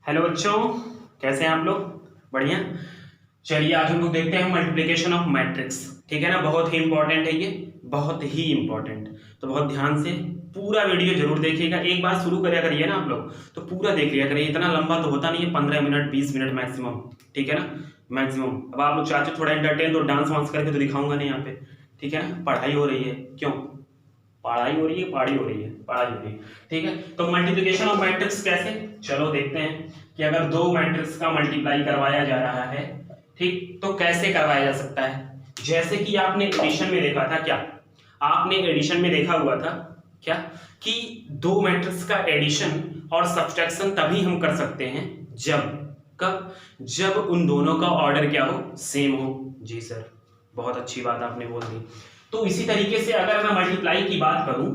Hello बच्चों, कैसे हैं आप लोग? बढ़िया। चलिए आज हम लोग देखते हैं मल्टीप्लिकेशन ऑफ मैट्रिक्स। ठीक है ना, बहुत ही इंपॉर्टेंट है ये, बहुत ही इंपॉर्टेंट। तो बहुत ध्यान से पूरा वीडियो जरूर देखिएगा। एक बार शुरू करिए करिए ना आप लोग तो पूरा देख लिया करिए। इतना लंबा तो होता नहीं है, 15 मिनट 20 मिनट मैक्सिमम। ठीक है ना, मैक्सिमम। अब आप लोग चाहते थोड़ा एंटरटेन तो डांस वांस करके तो दिखाऊंगा नहीं यहाँ पे। ठीक है ना, पढ़ाई हो रही है। क्यों पढ़ाई हो रही है? पढ़ाई हो रही है, पढ़ाई हो रही है। ठीक है, तो मल्टीप्लिकेशन ऑफ मैट्रिक्स कैसे, चलो देखते हैं कि अगर दो मैट्रिक्स का मल्टीप्लाई करवाया जा रहा है, ठीक, तो कैसे करवाया जा सकता है। जैसे कि आपने एडिशन में देखा था, क्या आपने एडिशन में देखा हुआ था क्या कि दो मैट्रिक्स का एडिशन और सब्ट्रैक्शन तभी हम कर सकते हैं जब, कब, जब उन दोनों का ऑर्डर क्या हो, सेम हो। जी सर, बहुत अच्छी बात आपने बोल दी। तो इसी तरीके से अगर मैं मल्टीप्लाई की बात करूं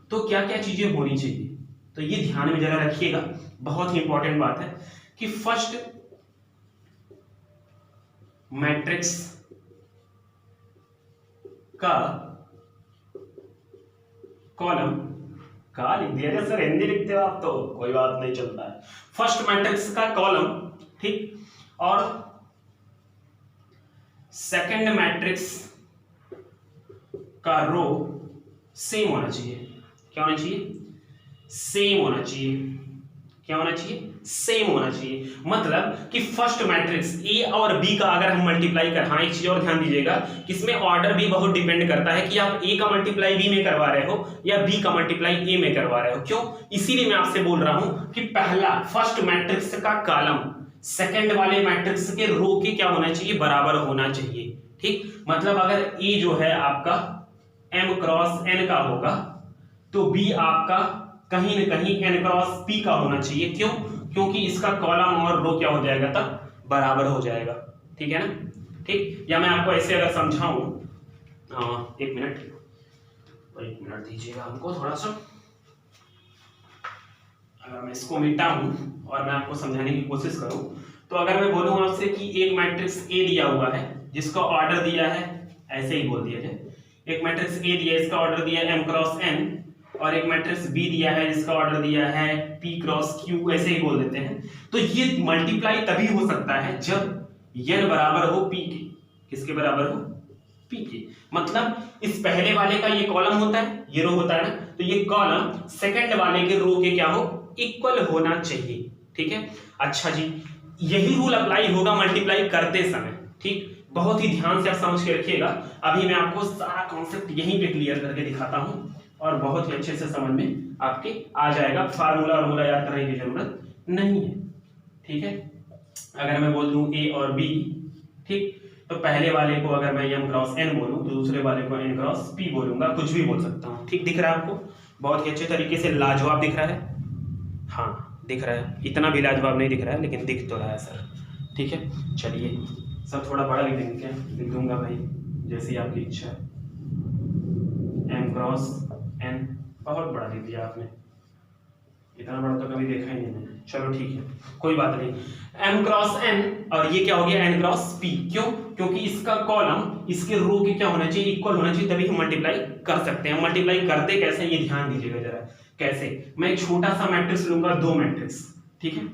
तो क्या क्या चीजें होनी चाहिए, तो ये ध्यान में जरा रखिएगा, बहुत ही इंपॉर्टेंट बात है कि फर्स्ट मैट्रिक्स का कॉलम का लिख दिया जाए। सर हिंदी लिखते हो आप तो कोई बात नहीं, चलता है। फर्स्ट मैट्रिक्स का कॉलम, ठीक, और सेकंड मैट्रिक्स का रो सेम होना चाहिए। क्या होना चाहिए? सेम होना चाहिए। क्या होना चाहिए? सेम होना चाहिए। मतलब कि फर्स्ट मैट्रिक्स ए और बी का अगर हम मल्टीप्लाई कर, हाँ एक चीज और ध्यान दीजिएगा कि इसमें ऑर्डर भी बहुत डिपेंड करता है कि आप ए का मल्टीप्लाई बी में करवा रहे हो या बी का मल्टीप्लाई ए में करवा रहे हो। क्यों? इसीलिए मैं आपसे बोल रहा हूं कि पहला फर्स्ट मैट्रिक्स का कॉलम सेकंड वाले मैट्रिक्स के रो के क्या होना चाहिए, बराबर होना चाहिए। ठीक, मतलब अगर ए जो है आपका m क्रॉस n का होगा तो b आपका कहीं ना कहीं n क्रॉस p का होना चाहिए। क्यों? क्योंकि इसका कॉलम और रो क्या हो जाएगा, तब बराबर हो जाएगा। ठीक है ना? ठीक, या मैं आपको ऐसे अगर समझाऊं, एक मिनट दीजिएगा हमको थोड़ा सा। अगर मैं इसको मिटाऊं और मैं आपको समझाने की कोशिश करूं तो अगर मैं बोलूं आपसे कि एक मैट्रिक्स ए दिया हुआ है जिसका ऑर्डर दिया है, ऐसे ही बोल दिया जाए, एक मैट्रिक्स ए दिया, इसका ऑर्डर दिया है m क्रॉस n, और एक मैट्रिक्स बी दिया है जिसका ऑर्डर दिया है p क्रॉस q, ऐसे ही बोल देते हैं। तो ये मल्टीप्लाई तभी हो सकता है जब n बराबर हो p के। किसके बराबर हो? p के। मतलब इस पहले वाले का ये कॉलम होता है, ये रो होता है ना, तो ये कॉलम सेकंड वाले के रो के क्या हो, इक्वल होना चाहिए। ठीक है, अच्छा जी, यही रूल अप्लाई होगा मल्टीप्लाई करते समय। ठीक, बहुत ही ध्यान से आप समझ के रखिएगा। अभी मैं आपको सारा कॉन्सेप्ट यहीं पे क्लियर करके दिखाता हूं और बहुत ही अच्छे से समझ में आपके आ जाएगा। फार्मूला याद करने की जरूरत नहीं है। ठीक है, अगर मैं बोल दूं ए और बी, ठीक, तो पहले वाले को अगर मैं m क्रॉस n बोलूं तो दूसरे वाले को n क्रॉस p बोलूंगा, कुछ भी बोल सकता हूं। ठीक, दिख रहा है आपको? बहुत ही अच्छे तरीके से लाजवाब दिख रहा है। हाँ दिख रहा है, इतना भी लाजवाब नहीं दिख रहा है लेकिन दिख तो रहा है सर। ठीक है, चलिए सब थोड़ा बड़ा लिख देंगे, क्या लिख दूंगा भाई, जैसी आपकी इच्छा। m क्रॉस n, बहुत बड़ा लिख दिया आपने, इतना बड़ा तो कभी देखा ही नहीं मैंने। चलो ठीक है, कोई बात नहीं। m क्रॉस n और ये क्या हो गया, n क्रॉस p। क्यों? क्योंकि इसका कॉलम इसके रो के क्या होना चाहिए, इक्वल होना चाहिए, तभी हम मल्टीप्लाई कर सकते हैं। मल्टीप्लाई करते कैसे, ये ध्यान दीजिएगा जरा। कैसे? मैं एक छोटा सा मैट्रिक्स लूंगा, दो मैट्रिक्स, ठीक है।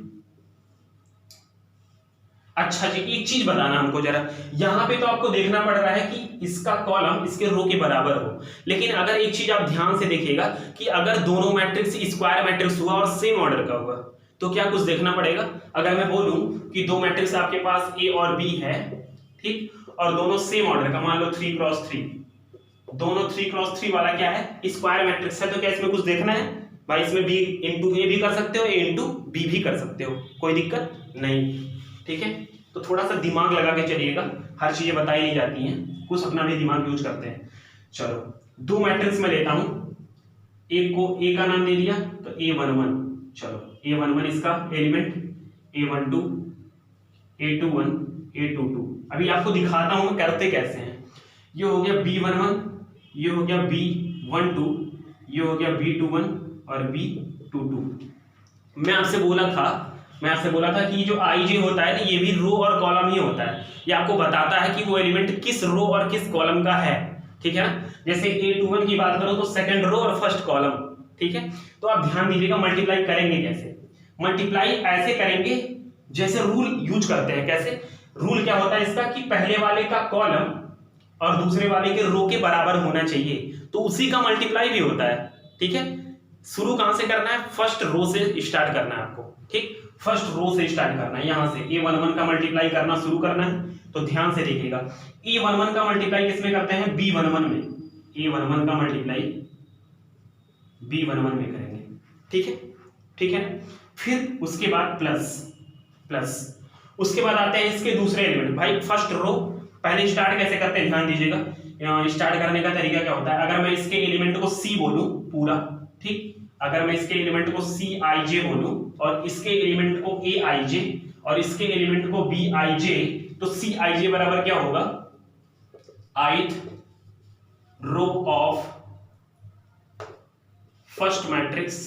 अच्छा जी, एक चीज बताना हमको जरा, यहां पे तो आपको देखना पड़ रहा है कि इसका कॉलम इसके रो के बराबर हो, लेकिन अगर एक चीज आप ध्यान से देखिएगा कि अगर दोनों मैट्रिक्स स्क्वायर मैट्रिक्स हुआ और सेम ऑर्डर का हुआ तो क्या कुछ देखना पड़ेगा। अगर मैं बोलूं कि दो मैट्रिक्स आपके पास ए और बी है, ठीक, और दोनों सेम ऑर्डर का, मान लो 3 क्रॉस 3, दोनों 3 क्रॉस 3 वाला क्या है, स्क्वायर मैट्रिक्स है, तो क्या इसमें कुछ देखना है भाई? इसमें बी इंटू ए भी कर सकते हो, ए इंटू बी भी कर सकते हो, कोई दिक्कत नहीं। ठीक है, तो थोड़ा सा दिमाग लगा के चलिएगा, हर चीजें बताई नहीं जाती हैं, कुछ अपना भी दिमाग यूज करते हैं। चलो दो मैट्रिक्स में लेता हूं, एक को ए का नाम दे दिया तो A11, चलो A11 इसका एलिमेंट, A12, A21, A22। अभी आपको दिखाता हूं करते कैसे हैं। ये हो गया B11, ये हो गया B12, ये हो गया B21 और B22। मैं आपसे बोला था कि जो IJ होता है ना, ये भी रो और कॉलम ही होता है। ये आपको बताता है कि वो एलिमेंट किस रो और किस कॉलम का है। ठीक है ना, जैसे A21 की बात करो तो सेकंड रो और फर्स्ट कॉलम। ठीक है, तो आप ध्यान दीजिएगा मल्टीप्लाई करेंगे कैसे। मल्टीप्लाई ऐसे करेंगे जैसे रूल यूज करते हैं। कैसे रूल क्या होता है इसका कि पहले वाले का कॉलम और दूसरे वाले के रो के बराबर होना चाहिए, तो उसी का मल्टीप्लाई भी होता है। ठीक है, शुरू कहां से करना है, फर्स्ट रो से स्टार्ट करना है आपको। ठीक, फर्स्ट रो से स्टार्ट करना है, यहां से A11 का मल्टीप्लाई करना शुरू करना है। तो ध्यान से देखिएगा, A11 का मल्टीप्लाई किसमें करते हैं, B11 में। A11 का मल्टीप्लाई B11 में करेंगे। ठीक है, ठीक है। फिर उसके बाद प्लस प्लस, उसके बाद आते हैं इसके दूसरे एलिमेंट। भाई फर्स्ट रो पहले स्टार्ट कैसे करते हैं ध्यान दीजिएगा। स्टार्ट करने का तरीका क्या होता है, अगर मैं इसके एलिमेंट को C बोलूं पूरा, ठीक, अगर मैं इसके एलिमेंट को CIJ बोलूं और इसके एलिमेंट को AIJ और इसके एलिमेंट को BIJ, तो CIJ बराबर क्या होगा, ith row of first matrix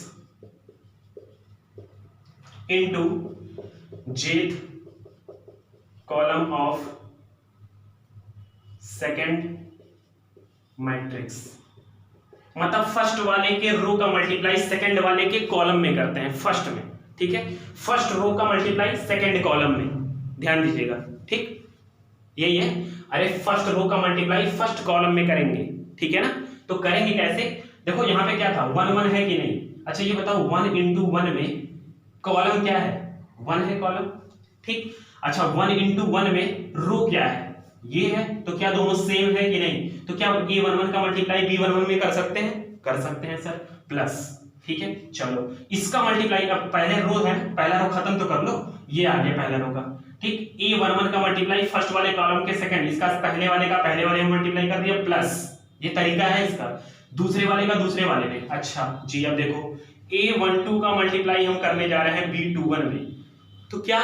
into jth column of second matrix. मतलब फर्स्ट वाले के रो का मल्टीप्लाई सेकंड वाले के कॉलम में करते हैं, फर्स्ट में। ठीक है, फर्स्ट रो का मल्टीप्लाई सेकंड कॉलम में, ध्यान दीजिएगा। ठीक, यही है। अरे फर्स्ट रो का मल्टीप्लाई फर्स्ट कॉलम में करेंगे, ठीक है ना। तो करेंगे कैसे, देखो यहां पे क्या था, 1 1 है कि नहीं। अच्छा ये बताओ 1 into 1 में कॉलम क्या है, 1 है कॉलम। ठीक, अच्छा 1 into 1 में रो क्या है, ये है। तो क्या दोनों सेम है कि नहीं, तो क्या A11 का मल्टीप्लाई B11 में कर सकते हैं, कर सकते हैं सर, प्लस। ठीक है, चलो इसका मल्टीप्लाई, अब पहले रो है, पहला रो खत्म तो कर लो, ये आ गया पहला रो का। ठीक, A11 का मल्टीप्लाई फर्स्ट वाले कॉलम के सेकंड, इसका पहले वाले का पहले वाले में मल्टीप्लाई कर दिया प्लस, ये तरीका है इसका। दूसरे वाले का दूसरे वाले में। अच्छा जी, अब देखो A12 का मल्टीप्लाई हम करने जा रहे हैं B21 में, तो क्या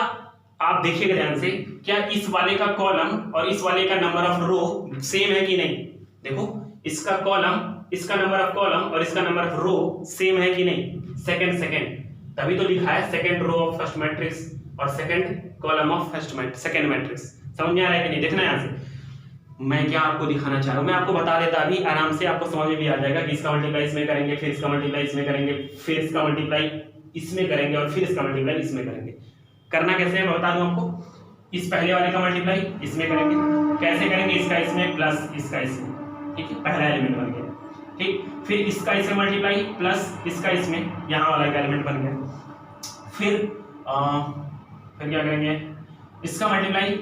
आप देखिएगा ध्यान से, क्या इस वाले का कॉलम और इस वाले का नंबर ऑफ रो सेम है कि नहीं। देखो इसका कॉलम, इसका नंबर ऑफ कॉलम और इसका नंबर ऑफ रो सेम है कि नहीं, सेकंड सेकंड, तभी तो लिखा है second row of first matrix और second column of first second matrix. समझ में आ रहा है कि नहीं, देखना यहां से मैं क्या आपको दिखाना चाह रहा हूं, मैं आपको बता देता अभी, आराम से आपको समझ में भी आ जाएगा कि इसका मल्टीप्लाई इसमें करेंगे, फिर इसका मल्टीप्लाई इसमें करेंगे, फिर इसका मल्टीप्लाई इसमें करेंगे और फिर इसका मल्टीप्लाई इसमें करेंगे। करना कैसे है मैं बता दूं आपको, इस पहले वाले का मल्टीप्लाई इसमें करेंगे, कैसे करेंगे, इसका इसमें प्लस इसका इसमें। ठीक है, पहला एलिमेंट बन गया। ठीक, फिर इसका इसमें मल्टीप्लाई प्लस इसका इसमें, यहाँ वाला का एलिमेंट बन गया। फिर क्या करेंगे, इसका मल्टीप्लाई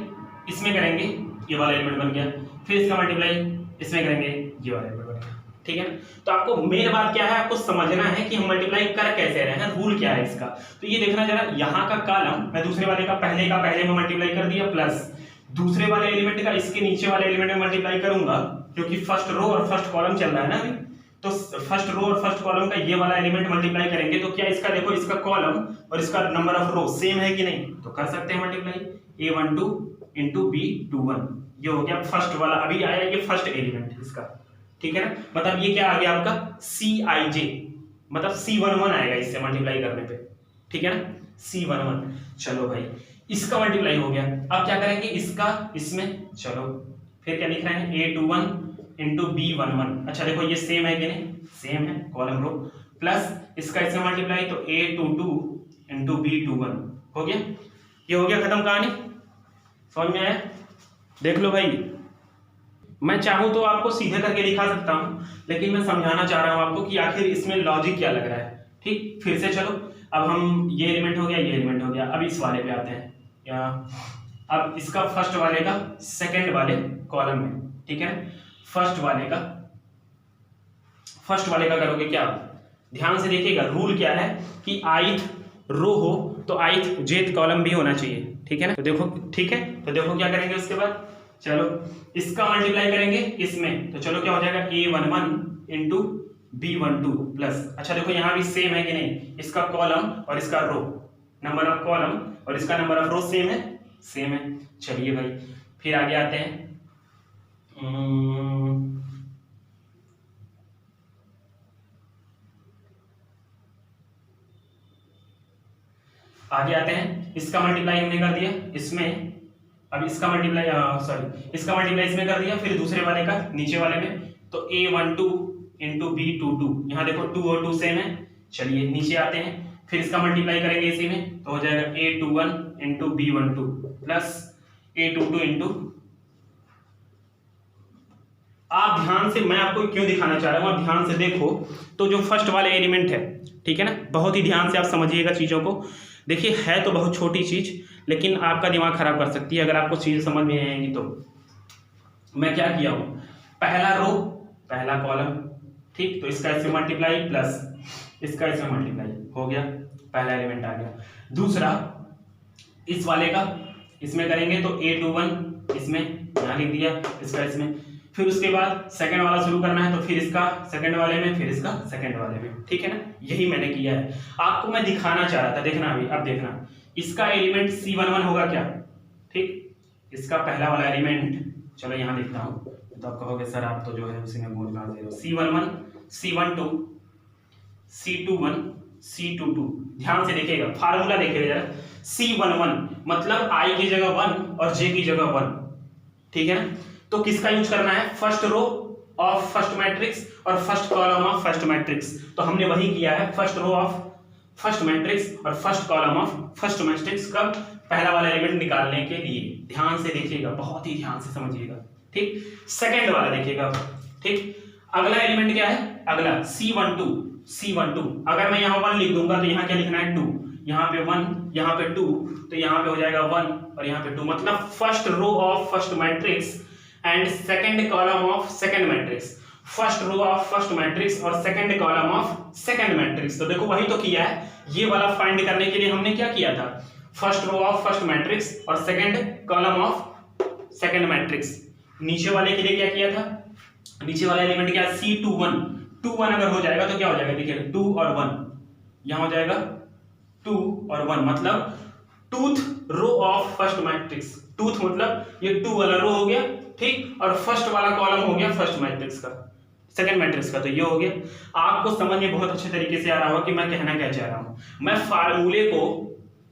इसमें करेंगे, ये वाला एलिमेंट बन गया। फिर इसका मल्टीप्लाई इसमें करेंगे, ये वाला एलिमेंट बन गया। ठीक है, तो आपको मेन बात क्या है, आपको समझना है कि हम मल्टीप्लाई कर कैसे रहे हैं, रूल क्या है इसका। तो ये देखना जरा, यहाँ का कॉलम मैं दूसरे वाले का पहले में मल्टीप्लाई कर दिया प्लस, दूसरे वाले एलिमेंट का इसके नीचे वाले एलिमेंट में मल्टीप्लाई करूंगा, क्योंकि फर्स्ट रो और फर्स्ट कॉलम चल रहा है ना अभी, तो फर्स्ट रो और फर्स्ट कॉलम का ये वाला एलिमेंट मल्टीप्लाई करेंगे, तो क्या इसका देखो, इसका कॉलम और इसका नंबर ऑफ रो सेम है कि नहीं, तो कर सकते हैं मल्टीप्लाई। A12 into B21, ये हो गया फर्स्ट वाला, अभी आया ये फर्स्ट एलिमेंट इसका। ठीक है ना, मतलब ये क्या आ गया आपका CIJ, मतलब C11 आएगा इससे मल्टीप्लाई करने पे। ठीक है ना, C11। चलो भाई इसका मल्टीप्लाई हो गया, अब क्या करेंगे, इसका इसमें, चलो फिर क्या लिख रहे हैं, A21 into B11। अच्छा देखो ये सेम है कि नहीं, सेम है, कॉलम रो, प्लस इसका इसमें मल्टीप्लाई, तो A22 into B21 हो गया। ये हो गया खत्म कहानी, समझ में आया। देख लो भाई, मैं चाहूं तो आपको सीधे करके दिखा सकता हूं, लेकिन मैं समझाना चाह रहा हूं आपको कि आखिर इसमें लॉजिक क्या लग रहा है। ठीक, फिर से चलो, अब हम ये एलिमेंट हो गया, ये एलिमेंट हो गया, अब इस वाले पे आते हैं, या अब इसका फर्स्ट वाले का सेकंड वाले कॉलम में। ठीक है, फर्स्ट वाले का करोगे क्या, ध्यान से देखिएगा, रूल क्या है कि ith रो हो तो ith jth कॉलम भी होना चाहिए। ठीक है ना, तो देखो, ठीक है, तो देखो क्या करेंगे उसके बाद, चलो इसका मल्टीप्लाई करेंगे इसमें, तो चलो क्या हो जाएगा, A11 into B12 प्लस, अच्छा देखो यहाँ भी सेम है कि नहीं, इसका कॉलम और इसका रो, नंबर ऑफ कॉलम और इसका नंबर ऑफ रो सेम है, सेम है। चलिए भाई फिर आगे आते हैं, इसका मल्टीप्लाई हमने कर दिया इसमें, अब इसका मल्टीप्लाई इसका मल्टीप्लाई इसमें कर दिया, फिर दूसरे वाले का नीचे वाले में, तो A12 into B22, यहाँ देखो 2 और 2 सेम है। चलिए नीचे आते हैं, फिर इसका मल्टीप्लाई करेंगे इसी में तो हो जाएगा A21 into B12 plus A22 into, आप ध्यान से, मैं आपको क्यों दिखाना चाह रहा हूं, आप ध्यान से देखो तो जो फर्स्ट वाले एलिमेंट है, ठीक है ना, बहुत ही ध्यान से आप समझिएगा चीज़ों को। देखिए है तो बहुत छोटी चीज़ लेकिन आपका दिमाग खराब कर सकती है अगर आपको चीज़ समझ में आएंगी तो। मैं क्या किया हूं, पहला रो पहला कॉलम, ठीक, तो इसका इससे मल्टीप्लाई प्लस इसका इसमें मल्टीप्लाई हो गया, पहला एलिमेंट आ गया। दूसरा इस वाले का इसमें करेंगे तो A21 इसमें यहाँ लिख दिया, इसका इसमें, फिर उसके बाद सेकंड वाला शुरू करना है तो फिर इसका सेकंड वाले में, फिर इसका सेकंड वाले में, ठीक है ना, यही मैंने किया है। आपको मैं दिखाना चाह रहा था, देखना अभी, अब देखना इसका एलिमेंट C11 होगा क्या, ठीक, इसका पहला वाला एलिमेंट, चलो यहाँ लिखता हूँ तो आप कहोगे सर आप तो जो है उसी में बोल रहे हो। C11 C12 C21 C22, ध्यान से देखिएगा फार्मूला देखिएगा जरा, C11 मतलब I की जगह 1 और J की जगह 1, ठीक है ना, तो किसका यूज करना है, first row of first matrix और first column of first matrix, तो हमने वही किया है, first row of first matrix और first column of first matrix का पहला वाला एलिमेंट निकालने के लिए। ध्यान से देखिएगा, बहुत ही ध्यान से समझिएगा, ठीक। सेकंड वाला देखिएगा, ठीक, अगला एलिमेंट क्या है, अगला C12 अगर मैं यहाँ 1 लिख दूंगा तो यहाँ क्या लिखना है 2, यहाँ पे 1 यहाँ पे 2, तो यहाँ पे हो जाएगा 1 और यहाँ पे 2, मतलब first row of first matrix and second column of second matrix, first row of first matrix और second column of second matrix. तो देखो वही तो किया है, ये वाला फाइंड करने के लिए हमने क्या किया था, first row of first matrix और second column of second matrix. नीचे वाले के लिए क्या किया था, नीचे वाला एलिमेंट क्या, C21 2 1 अगर हो जाएगा तो क्या हो जाएगा, देखिए 2 और 1 यहां हो जाएगा 2 और 1, मतलब टूथ रो ऑफ फर्स्ट मैट्रिक्स, टूथ मतलब ये 2 वाला रो हो गया, ठीक, और फर्स्ट वाला कॉलम हो गया फर्स्ट मैट्रिक्स का, सेकंड मैट्रिक्स का, तो ये हो गया। आपको समझ में बहुत अच्छे तरीके से आ रहा होगा कि मैं कहना क्या चाह रहा हूं। मैं फार्मूले को,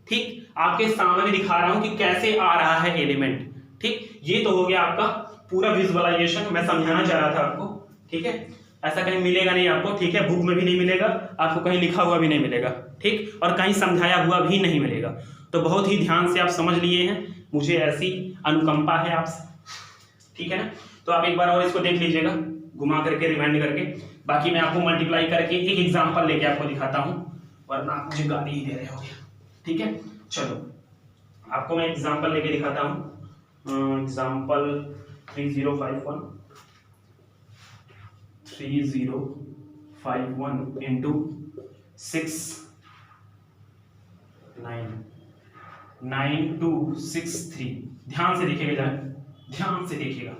ठीक, आपके सामने दिखा रहा हूं कि कैसे आ रहा है एलिमेंट, ठीक, ये तो हो गया आपका पूरा विजुअलाइजेशन, मैं समझाना चाह रहा था आपको, ठीक है, ऐसा कहीं मिलेगा नहीं आपको, ठीक है, बुक में भी नहीं मिलेगा आपको, कहीं लिखा हुआ भी नहीं मिलेगा, ठीक, और कहीं समझाया हुआ भी नहीं मिलेगा, तो बहुत ही ध्यान से आप समझ लिए हैं, मुझे ऐसी अनुकंपा है आपसे, ठीक है ना। तो आप एक बार और इसको देख लीजिएगा घुमा करके, रिमाइंड करके, बाकी मैं आपको मल्टीप्लाई करके एक एग्जांपल लेके आपको दिखाता हूं, वरना आप मुझे गाली ही दे रहे होगे, ठीक है। चलो आपको मैं एग्जांपल लेके दिखाता हूं, एग्जांपल 3051 इंटू 6 9263। ध्यान से देखिएगा जरा, ध्यान से देखिएगा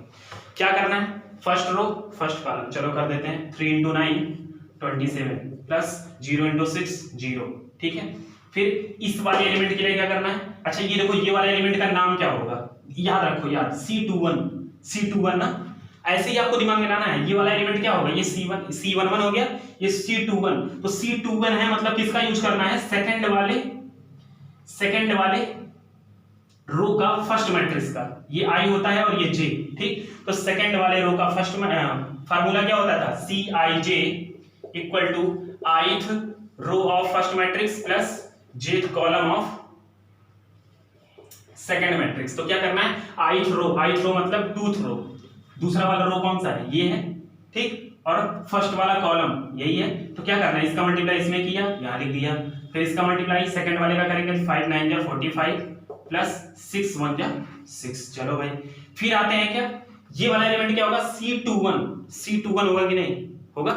क्या करना है, फर्स्ट रो फर्स्ट कॉलम, चलो कर देते हैं 3 इंटू 9 27 प्लस 0 इंटू 6 0, ठीक है। फिर इस वाले एलिमेंट के लिए क्या करना है, अच्छा ये देखो ये वाला एलिमेंट का नाम क्या होगा, याद रखो यार, C21 ना, ऐसे ही आपको दिमाग में लाना है। ये वाला एलिमेंट क्या होगा, ये C11 हो गया, ये C21, तो C21 है मतलब किसका यूज करना है, सेकंड वाले रो का फर्स्ट मैट्रिक्स का, ये I होता है और ये J, ठीक, तो सेकंड वाले रो का फर्स्ट फार्मूला क्या होता था, Cij equal to ith row of first matrix plus jth column of second matrix. तो क्या करना है, ith रो मतलब टूथ रो, दूसरा वाला रो कौन सा है, ये है, ठीक, और फर्स्ट वाला कॉलम यही है, तो क्या करना है, इसका मल्टीप्लाई इसमें किया, यहां लिख दिया, फिर इसका मल्टीप्लाई सेकंड वाले का करेंगे, 5 9 जा 45 प्लस 6 1 जा 6। चलो भाई फिर आते हैं, क्या ये वाला एलिमेंट क्या होगा, C21 होगा कि नहीं होगा,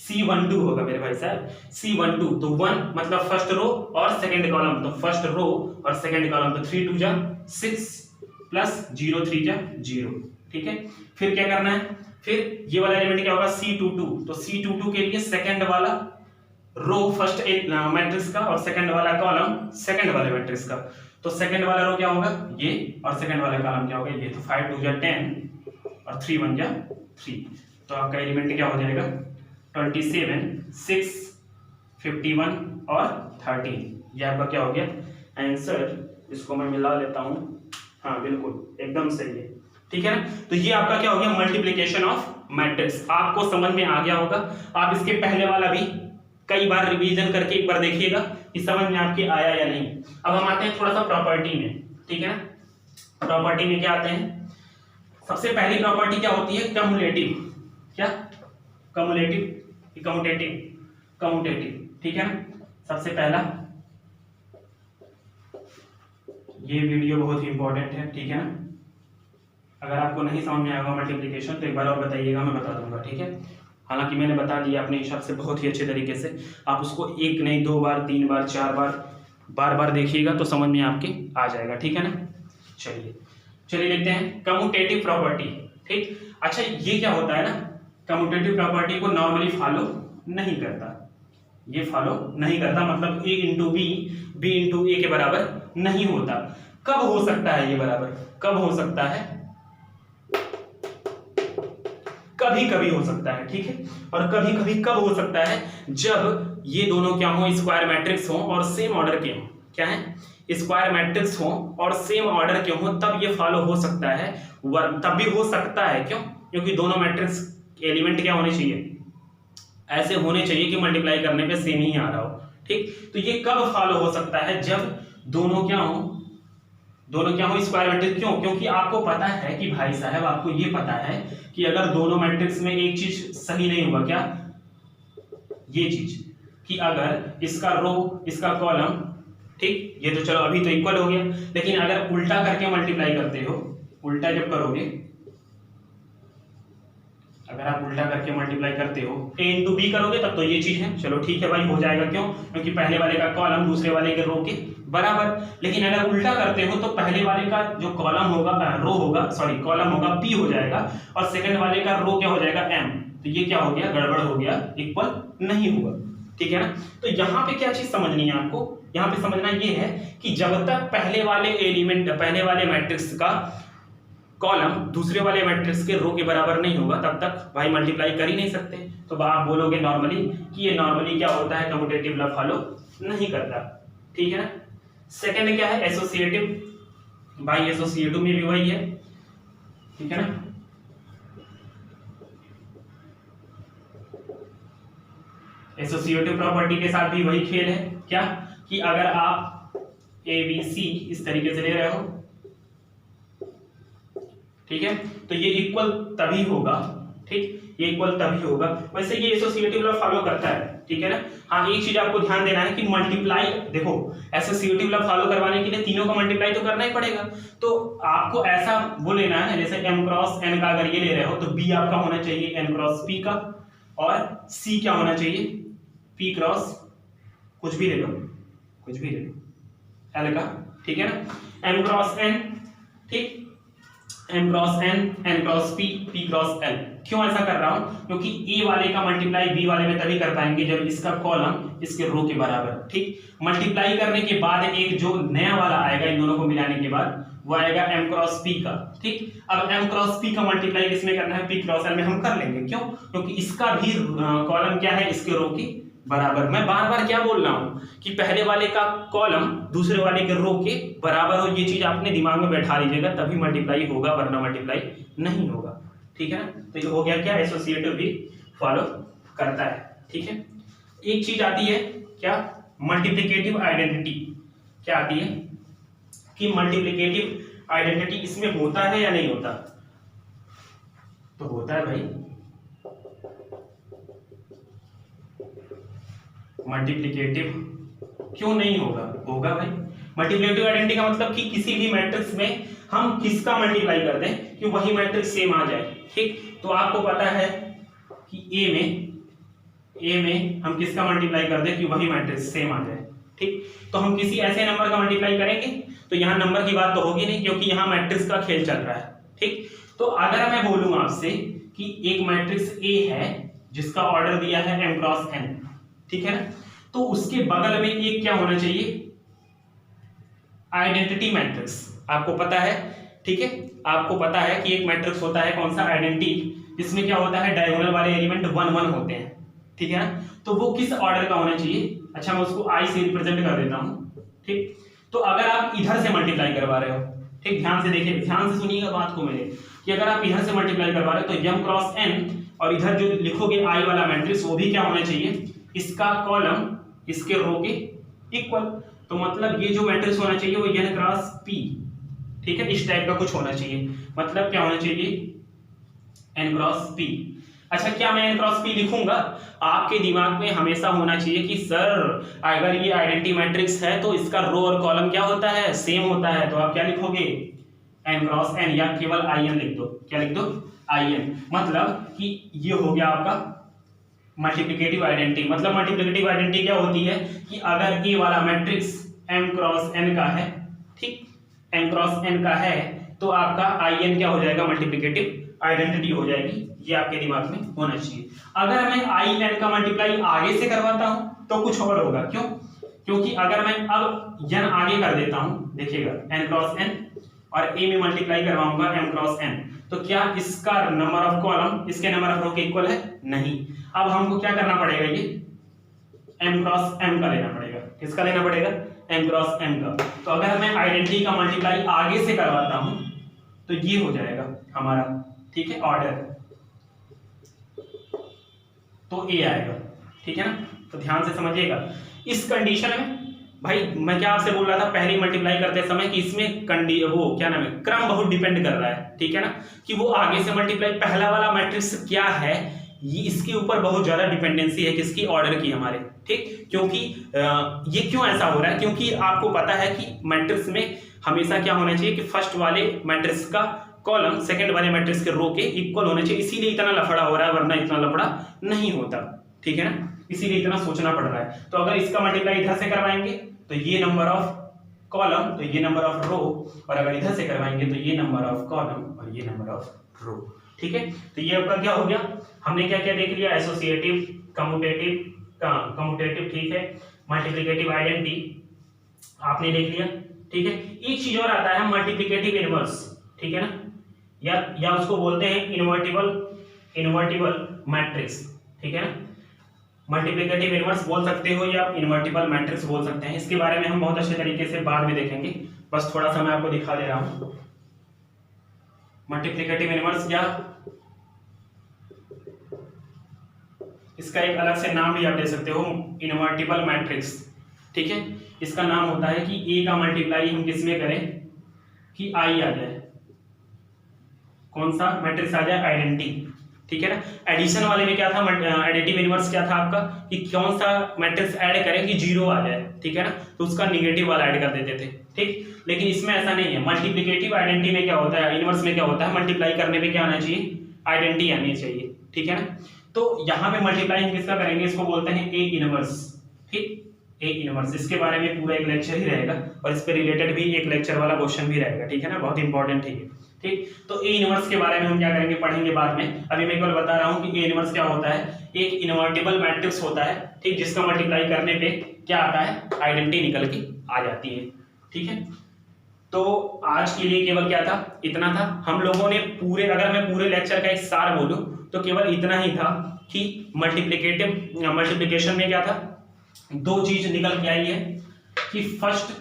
C12 होगा मेरे भाई साहब, C12, तो 1 मतलब फर्स्ट रो और सेकंड कॉलम, तो फर्स्ट रो और सेकंड कॉलम, तो 3 2 जा 6 प्लस 0 3 जा 0, ठीक है। फिर क्या करना है, फिर ये वाला एलिमेंट क्या होगा, C22, तो C22 के लिए सेकंड वाला रो फर्स्ट मैट्रिक्स का और सेकंड वाला कॉलम सेकंड वाले मैट्रिक्स का, तो सेकंड वाला रो क्या होगा ये और सेकंड वाला कॉलम क्या होगा ये, तो 5 2 जा 10 और 3 1 जा 3, तो आपका एलिमेंट क्या हो जाएगा 27 6 51 और 13, ये आपका क्या हो गया आंसर। इसको मैं मिला लेता हूं, हाँ बिल्कुल एकदम सही है, ठीक है ना। तो ये आपका क्या हो गया, मल्टीप्लिकेशन ऑफ मैट्रिक्स, आपको समझ में आ गया होगा। आप इसके पहले वाला भी कई बार रिवीजन करके एक बार देखिएगा कि समझ में आपके आया या नहीं। अब हम आते हैं थोड़ा सा प्रॉपर्टी में, ठीक है ना। प्रॉपर्टी में क्या आते हैं, सबसे पहली प्रॉपर्टी क्या होती है, कम्युलेटिव। क्या, कम्युलेटिव, कम्यूटेटिव, कम्यूटेटिव, ठीक है ना। सबसे पहला, ये वीडियो बहुत ही इंपॉर्टेंट है, ठीक है ना। अगर आपको नहीं समझ में आएगा मल्टीप्लिकेशन तो एक बार और बताइएगा, मैं बता दूंगा, ठीक है। हालांकि मैंने बता दिया अपने हिसाब से बहुत ही अच्छे तरीके से, आप उसको एक नहीं 2 बार 3 बार 4 बार बार बार देखिएगा तो समझ में आपके आ जाएगा, ठीक है ना। चलिए देखते हैं कम्यूटेटिव प्रॉपर्टी, ठीक। अच्छा, ये क्या होता है ना, कम्यूटेटिव प्रॉपर्टी को नॉर्मली फॉलो नहीं करता, ये फॉलो नहीं करता, मतलब a into B, B into A के बराबर नहीं होता। कब हो सकता है ये बराबर, कब हो सकता है, कभी कभी हो सकता है, ठीक है। और कभी कभी कब हो सकता है, जब ये दोनों क्या हो, स्क्वायर मैट्रिक्स हो और सेम ऑर्डर के हो। क्या है, स्क्वायर मैट्रिक्स हो और सेम ऑर्डर के हो, तब ये फॉलो हो सकता है। तब भी हो सकता है, क्यों, क्योंकि दोनों मैट्रिक्स एलिमेंट क्या होने चाहिए, ऐसे होने चाहिए कि मल्टीप्लाई करने पे सेम ही आ रहा हो, ठीक। तो ये कब फॉलो हो सकता है, जब दोनों क्या हो, दोनों क्या हो स्क्वायर मैट्रिक्स। क्यों, क्योंकि आपको पता है कि भाई साहब, आपको ये पता है कि अगर दोनों मैट्रिक्स में एक चीज सही नहीं हुआ, क्या, ये चीज, कि अगर इसका रो इसका कॉलम, ठीक, ये तो चलो अभी तो इक्वल हो गया, लेकिन अगर उल्टा करके मल्टीप्लाई करते हो, उल्टा जब करोगे, अगर आप उल्टा करके मल्टीप्लाई करते हो, a इंटू बी करोगे तब तो ये चीज है, चलो ठीक है भाई, हो जाएगा। क्यों, क्योंकि पहले वाले का कॉलम दूसरे वाले के रो के बराबर। लेकिन अगर उल्टा करते हो तो पहले वाले का जो कॉलम होगा, रो होगा, सॉरी कॉलम होगा p हो जाएगा, और सेकंड वाले का रो क्या हो जाएगा m। तो ये क्या हो गया, गड़बड़ हो गया, इक्वल नहीं हुआ, ठीक है ना। तो यहाँ पे क्या चीज समझनी है आपको, यहाँ पे समझना ये है कि जब तक पहले वाले एलिमेंट, पहले वाले मैट्रिक्स का कॉलम दूसरे वाले मैट्रिक्स के रो के बराबर नहीं होगा, तब तक भाई मल्टीप्लाई कर ही नहीं सकते। तो आप बोलोगे नॉर्मली कि ये नॉर्मली क्या होता है, कम्यूटेटिव लॉ फॉलो नहीं करता, ठीक है ना। सेकंड क्या है, एसोसिएटिव। भाई एसोसिएटिव में भी वही है, ठीक है ना। एसोसिएटिव प्रॉपर्टी के साथ भी वही खेल है, क्या, कि अगर आप ए बी सी इस तरीके से ले रहे हो, ठीक है, तो ये इक्वल तभी होगा, ठीक, ये इक्वल तभी होगा। वैसे ये एसोसिएटिव लॉ फॉलो करता है, ठीक है ना। हाँ, एक चीज आपको ध्यान देना है कि मल्टीप्लाई, देखो एसोसिएटिव लॉ फॉलो करवाने के लिए तीनों का मल्टीप्लाई तो करना ही पड़ेगा। तो आपको ऐसा वो लेना है, जैसे m क्रॉस n का अगर ये ले रहे हो तो b आपका होना चाहिए n क्रॉस p का, और c क्या होना चाहिए, p क्रॉस कुछ भी ले लो, कुछ भी ले लो, l का, ठीक है ना। m क्रॉस n, ठीक, m cross n, n cross p, p cross l। क्यों ऐसा कर रहा हूं, क्योंकि a वाले का मल्टीप्लाई b वाले में तभी कर पाएंगे जब इसका कॉलम इसके रो के बराबर, ठीक। मल्टीप्लाई करने के बाद एक जो नया वाला आएगा इन दोनों को मिलाने के बाद, वो आएगा m क्रॉस p का, ठीक। अब m क्रॉस p का मल्टीप्लाई किसमें करना है, p क्रॉस l में हम कर लेंगे। क्यों, क्योंकि इसका भी कॉलम क्या है, इसके रो के बराबर। मैं बार बार क्या बोल रहा हूं कि पहले वाले का कॉलम दूसरे वाले के रो के बराबर हो, ये चीज आपने दिमाग में बैठा लीजिएगा, तभी मल्टीप्लाई होगा, वरना मल्टीप्लाई नहीं होगा, ठीक है ना। तो ये हो गया क्या, एसोसिएटिव भी फॉलो करता है, ठीक है। एक चीज आती है क्या, मल्टीप्लिकेटिव आइडेंटिटी। क्या आती है कि मल्टीप्लिकेटिव आइडेंटिटी इसमें होता है या नहीं होता, तो होता है भाई। मल्टीप्लिकेटिव क्यों नहीं होगा, होगा भाई। मल्टीप्लिकेटिव आइडेंटिटी का मतलब कि किसी भी मैट्रिक्स में हम किसका मल्टीप्लाई कर दें कि वही मैट्रिक्स सेम आ जाए, ठीक। तो आपको पता है कि ए में हम किसका मल्टीप्लाई कर दें कि वही मैट्रिक्स सेम आ जाए, ठीक। तो हम किसी ऐसे नंबर का मल्टीप्लाई करेंगे तो यहाँ नंबर की बात तो होगी नहीं, क्योंकि यहाँ मैट्रिक्स का खेल चल रहा है, ठीक। तो अगर मैं बोलूं आपसे कि एक मैट्रिक्स ए है जिसका ऑर्डर दिया है m क्रॉस n, ठीक है ना, तो उसके बगल में एक क्या होना चाहिए, आइडेंटिटी मैट्रिक्स। आपको पता है, ठीक है, आपको पता है कि एक मैट्रिक्स होता है कौन सा, आइडेंटिटी, जिसमें क्या होता है, डायगोनल वाले एलिमेंट 1 1 होते हैं, ठीक है ना। तो वो किस ऑर्डर का होना चाहिए, अच्छा मैं उसको i से रिप्रेजेंट कर देता हूं, ठीक। तो अगर आप इधर से मल्टीप्लाई करवा रहे हो, ठीक, ध्यान से देखिए, ध्यान से सुनिएगा बात को मेरे, कि अगर आप इधर से मल्टीप्लाई करवा रहे हो तो m क्रॉस n, और इधर जो लिखोगे i वाला मैट्रिक्स वो भी क्या होना चाहिए, इसका कॉलम इसके रो के इक्वल। तो मतलब ये जो मैट्रिक्स होना चाहिए वो n क्रॉस p, ठीक है, इस टाइप का कुछ होना चाहिए। मतलब क्या होना चाहिए, n क्रॉस p। अच्छा, क्या मैं n क्रॉस p लिखूंगा? आपके दिमाग में हमेशा होना चाहिए कि सर अगर ये आइडेंटिटी मैट्रिक्स है तो इसका रो और कॉलम क्या होता है, सेम होता है। तो आप क्या लिखोगे, n क्रॉस n, या केवल in लिख दो। क्या लिख दो, in। मतलब कि ये हो गया आपका मल्टीप्लिकेटिव आइडेंटिटी। मतलब मल्टीप्लिकेटिव आइडेंटिटी क्या होती है कि अगर ए वाला मैट्रिक्स m क्रॉस n का है, ठीक, m क्रॉस n का है, तो आपका in क्या हो जाएगा, मल्टीप्लिकेटिव आइडेंटिटी हो जाएगी। ये आपके दिमाग में होना चाहिए। अगर मैं in का मल्टीप्लाई आगे से करवाता हूं तो कुछ और होगा। क्यों? क्योंकि अगर मैं अब n आगे कर देता हूं, देखिएगा n क्रॉस n, और a में मल्टीप्लाई करवाऊंगा m क्रॉस n, तो क्या इसका नंबर ऑफ कॉलम इसके नंबर ऑफ रो के इक्वल है? नहीं। अब हमको क्या करना पड़ेगा, ये m क्रॉस m का लेना पड़ेगा। किसका लेना पड़ेगा, m क्रॉस m का। तो अगर मैं आइडेंटिटी का मल्टीप्लाई आगे से करवाता हूं तो ये हो जाएगा हमारा, ठीक है, ऑर्डर, तो a आएगा, ठीक है ना। तो ध्यान से समझिएगा। इस कंडीशन में भाई मैं क्या आपसे बोल रहा था पहले मल्टीप्लाई करते समय कि इसमें वो क्या नाम है, क्रम बहुत डिपेंड कर रहा है, ठीक है ना, कि वो आगे से मल्टीप्लाई पहला वाला मैट्रिक्स क्या है, ये इसके ऊपर बहुत ज्यादा डिपेंडेंसी है किसकी, ऑर्डर की हमारे, ठीक। क्योंकि ये क्यों ऐसा हो रहा है, क्योंकि आपको पता है कि मैट्रिक्स में हमेशा क्या होना चाहिए कि फर्स्ट वाले मैट्रिक्स का कॉलम सेकंड वाले मैट्रिक्स के रो के इक्वल होना चाहिए। इसीलिए इतना लफड़ा हो रहा है, वरना इतना लफड़ा नहीं होता, ठीक है ना, इसीलिए इतना सोचना पड़ रहा है। तो अगर इसका मल्टीप्लाई इधर से करवाएंगे तो ये नंबर ऑफ कॉलम, तो ये नंबर ऑफ रो, और अगर इधर से करवाएंगे तो ये नंबर ऑफ कॉलम और ये नंबर ऑफ रो, ठीक है। तो ये आपका क्या हो गया, हमने क्या क्या देख लिया, एसोसिएटिव, कम्यूटेटिव, ठीक है, मल्टीप्लिकेटिव आइडेंटिटी आपने देख लिया, ठीक है। एक चीज और आता है मल्टीप्लिकेटिव इनवर्स, ठीक है ना, या उसको बोलते हैं इनवर्टिबल मैट्रिक्स, ठीक है ना। मल्टीप्लिकेटिव इनवर्स बोल सकते हो या इनवर्टिबल मैट्रिक्स बोल सकते हैं। इसके बारे में हम बहुत अच्छे तरीके से बाद में देखेंगे, बस थोड़ा सा मैं आपको दिखा दे रहा हूं। मल्टीप्लिकेटिव इनवर्स, या इसका एक अलग से नाम भी आप दे सकते हो, इनवर्टिबल मैट्रिक्स, ठीक है। इसका नाम होता है कि ए का मल्टीप्लाई हम किस में करें कि आई आ जाए, कौन सा मैट्रिक्स आ जाए, आइडेंटिटी, ठीक है ना। एडिशन वाले में क्या था, एडिटिव इनवर्स क्या था आपका कि कौन सा मैट्रिक्स ऐड करें कि जीरो आ जाए, ठीक है ना, तो उसका निगेटिव वाला ऐड कर देते थे, ठीक। लेकिन इसमें ऐसा नहीं है। मल्टीप्लिकेटिव आइडेंटिटी में क्या होता है, इनवर्स में क्या होता है, मल्टीप्लाई करने पे क्या आना चाहिए, आइडेंटिटी आनी चाहिए, ठीक है ना। तो यहाँ पे मल्टीप्लाई हम किसका करेंगे, इसको बोलते हैं ए इनवर्स, ठीक, ए इनवर्स। इसके बारे में पूरा एक लेक्चर ही रहेगा और इस पे रिलेटेड भी एक लेक्चर वाला क्वेश्चन भी रहेगा, ठीक है ना, बहुत इंपॉर्टेंट है, ठीक। तो ए इनवर्स के बारे में हम क्या करेंगे, पढ़ेंगे बाद में। अभी मैं केवल बता रहा हूँ कि ए इनवर्स क्या होता है, एक इनवर्टिबल मैट्रिक्स होता है, ठीक, जिसका मल्टीप्लाई करने पे क्या आता है, आइडेंटिटी निकल के आ जाती है, ठीक है। तो आज के लिए केवल क्या था, इतना था। हम लोगों ने पूरे, अगर मैं पूरे लेक्चर का एक सार बोलूं तो केवल इतना ही था कि मल्टीप्लिकेशन में क्या था, दो चीज निकल के आई है कि फर्स्ट,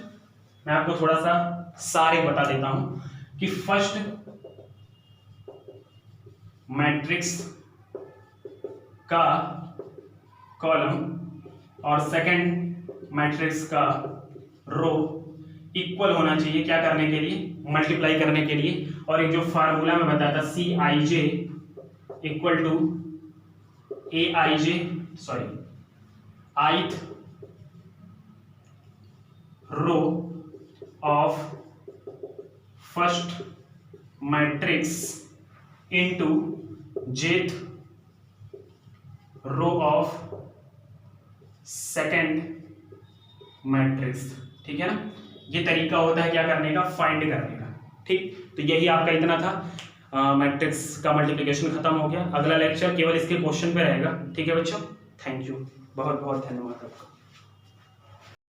मैं आपको थोड़ा सा सार एक बता देता हूं कि फर्स्ट मैट्रिक्स का कॉलम और सेकंड मैट्रिक्स का रो इक्वल होना चाहिए, क्या करने के लिए, मल्टीप्लाई करने के लिए। और एक जो फार्मूला मैं बताया था CIJ equal to AIJ, sorry, ith row of first matrix into jth row of second matrix, ठीक है ना। ये तरीका होता है क्या करने का, फाइंड करने का, ठीक। तो यही आपका इतना था, मैट्रिक्स का मल्टीप्लिकेशन खत्म हो गया। अगला लेक्चर केवल इसके क्वेश्चन पे रहेगा, ठीक है बच्चों। थैंक यू, बहुत बहुत धन्यवाद आपका।